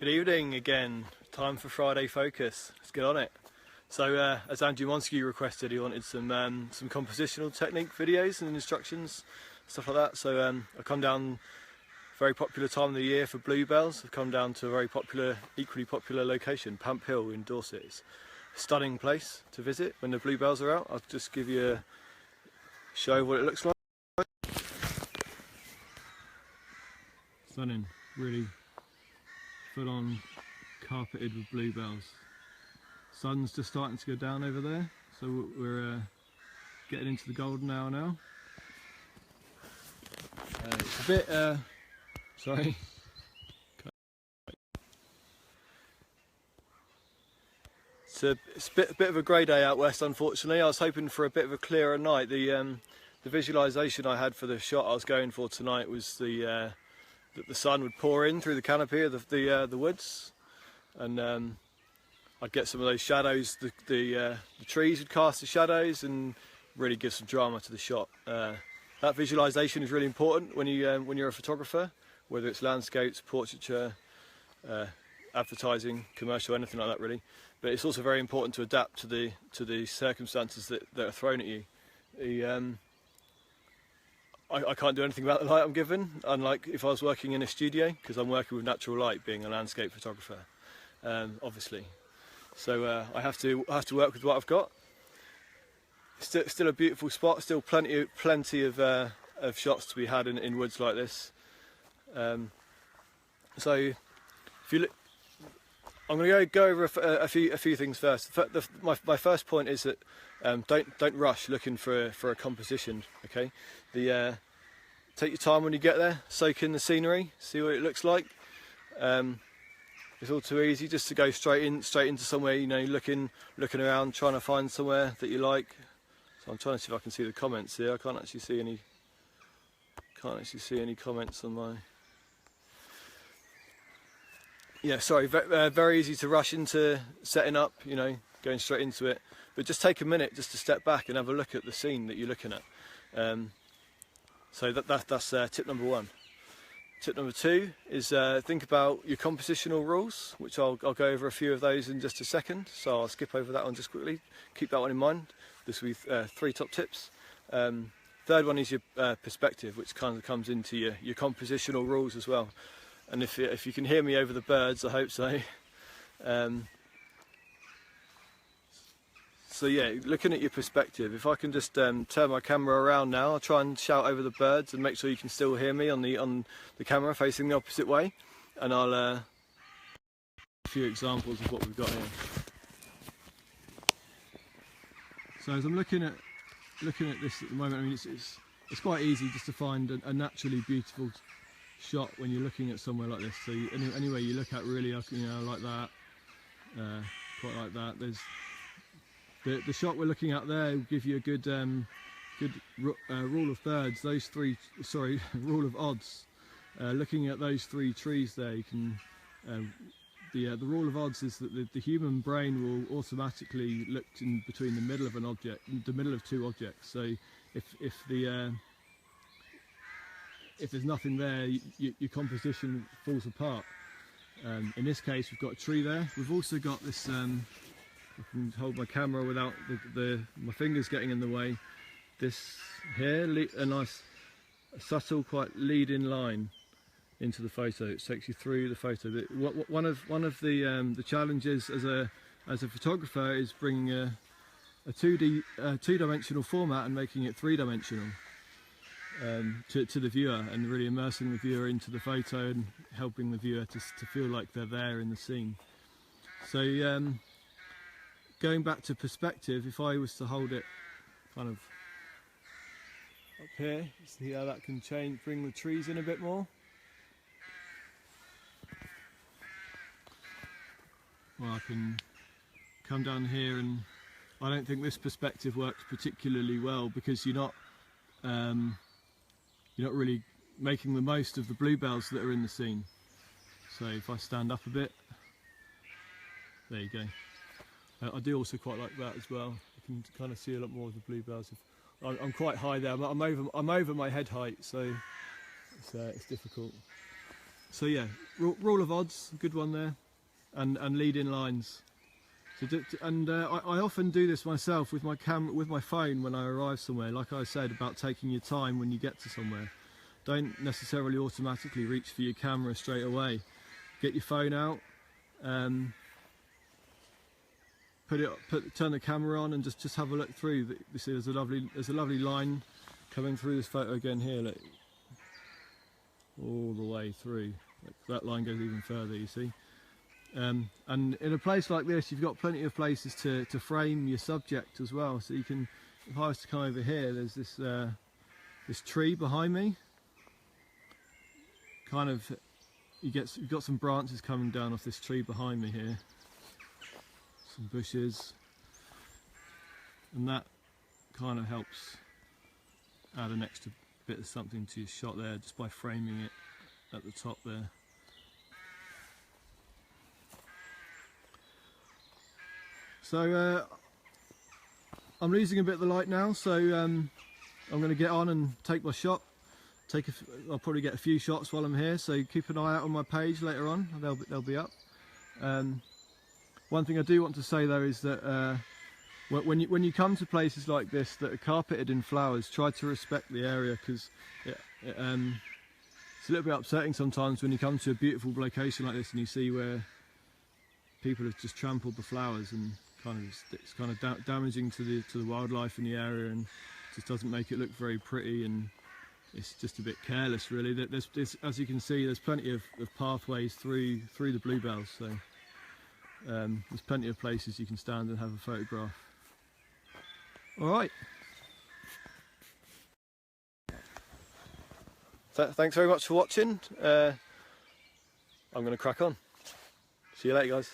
Good evening again. Time for Friday Focus. Let's get on it. So, as Andrew Montague requested, he wanted some compositional technique videos and instructions, stuff like that. So I come down, very popular time of the year for bluebells. I've come down to a very popular, equally popular location, Pamphill in Dorset. It's a stunning place to visit when the bluebells are out. I'll just give you a show of what it looks like. Stunning, really full on carpeted with bluebells. Sun's just starting to go down over there, so we're getting into the golden hour now. It's a bit, sorry. It's a bit of a grey day out west, unfortunately. I was hoping for a bit of a clearer night. The visualisation I had for the shot I was going for tonight was that the sun would pour in through the canopy of the woods, and I'd get some of those shadows. The trees would cast the shadows and really give some drama to the shot. That visualisation is really important when you're a photographer, whether it's landscapes, portraiture, advertising, commercial, anything like that, really. But it's also very important to adapt to the circumstances that are thrown at you. I can't do anything about the light I'm given, unlike if I was working in a studio, because I'm working with natural light, being a landscape photographer, obviously. So I have to work with what I've got. Still a beautiful spot. Still plenty of shots to be had in woods like this. So if you look, I'm going to go over a few things first. My first point is that don't rush looking for a composition. Okay, take your time when you get there. Soak in the scenery. See what it looks like. It's all too easy just to go straight into somewhere, you know, looking around, trying to find somewhere that you like. So I'm trying to see if I can see the comments here. I can't actually see any comments on my. Yeah, sorry. Very easy to rush into setting up, you know, going straight into it. But just take a minute just to step back and have a look at the scene that you're looking at. So that's tip number one. Tip number two is think about your compositional rules, which I'll go over a few of those in just a second. So I'll skip over that one just quickly. Keep that one in mind. This will be 3 top tips. Third one is your perspective, which kind of comes into your compositional rules as well. And if you can hear me over the birds, I hope so. So yeah, looking at your perspective, if I can just turn my camera around now, I'll try and shout over the birds and make sure you can still hear me on the camera facing the opposite way, and I'll a few examples of what we've got here. So as I'm looking at this at the moment, I mean it's quite easy just to find a naturally beautiful shot when you're looking at somewhere like this. So anyway you look at, really, you know, like that, quite like that. There's the shot we're looking at there will give you a good rule of thirds. Rule of odds. Looking at those 3 trees there, you can. The rule of odds is that the human brain will automatically look in between the middle of an object, the middle of 2 objects. So if there's nothing there, your composition falls apart. In this case, we've got a tree there. We've also got this. I can hold my camera without my fingers getting in the way. This here, a nice, subtle, quite lead-in line into the photo. It takes you through the photo. One of the challenges as a photographer is bringing a 2-dimensional format and making it 3-dimensional to the viewer, and really immersing the viewer into the photo and helping the viewer to feel like they're there in the scene. So. Going back to perspective, if I was to hold it kind of up here, see how that can change, bring the trees in a bit more. Well, I can come down here, and I don't think this perspective works particularly well because you're not really making the most of the bluebells that are in the scene. So if I stand up a bit, there you go. I do also quite like that as well. You can kind of see a lot more of the bluebells. I'm quite high there. I'm over my head height, so it's difficult. So yeah, rule of odds, good one there, and lead in lines. I often do this myself with my phone when I arrive somewhere. Like I said about taking your time when you get to somewhere. Don't necessarily automatically reach for your camera straight away. Get your phone out, turn the camera on, and just have a look through. There's a lovely line coming through this photo again here. Look, all the way through. Like, that line goes even further. You see. And in a place like this, you've got plenty of places to frame your subject as well. So you can, if I was to come over here, there's this tree behind me. Kind of, you've got some branches coming down off this tree behind me here. Some bushes, and that kind of helps add an extra bit of something to your shot there, just by framing it at the top there. So I'm losing a bit of the light now, so I'm going to get on and take my shot. I'll probably get a few shots while I'm here, so keep an eye out on my page later on. They'll be up. One thing I do want to say though is that when you come to places like this that are carpeted in flowers, try to respect the area, because it's a little bit upsetting sometimes when you come to a beautiful location like this and you see where people have just trampled the flowers, and it's kind of damaging to the wildlife in the area, and just doesn't make it look very pretty, and it's just a bit careless really. There's, as you can see, there's plenty of pathways through the bluebells, so there's plenty of places you can stand and have a photograph. Alright, thanks very much for watching. I'm going to crack on. See you later guys.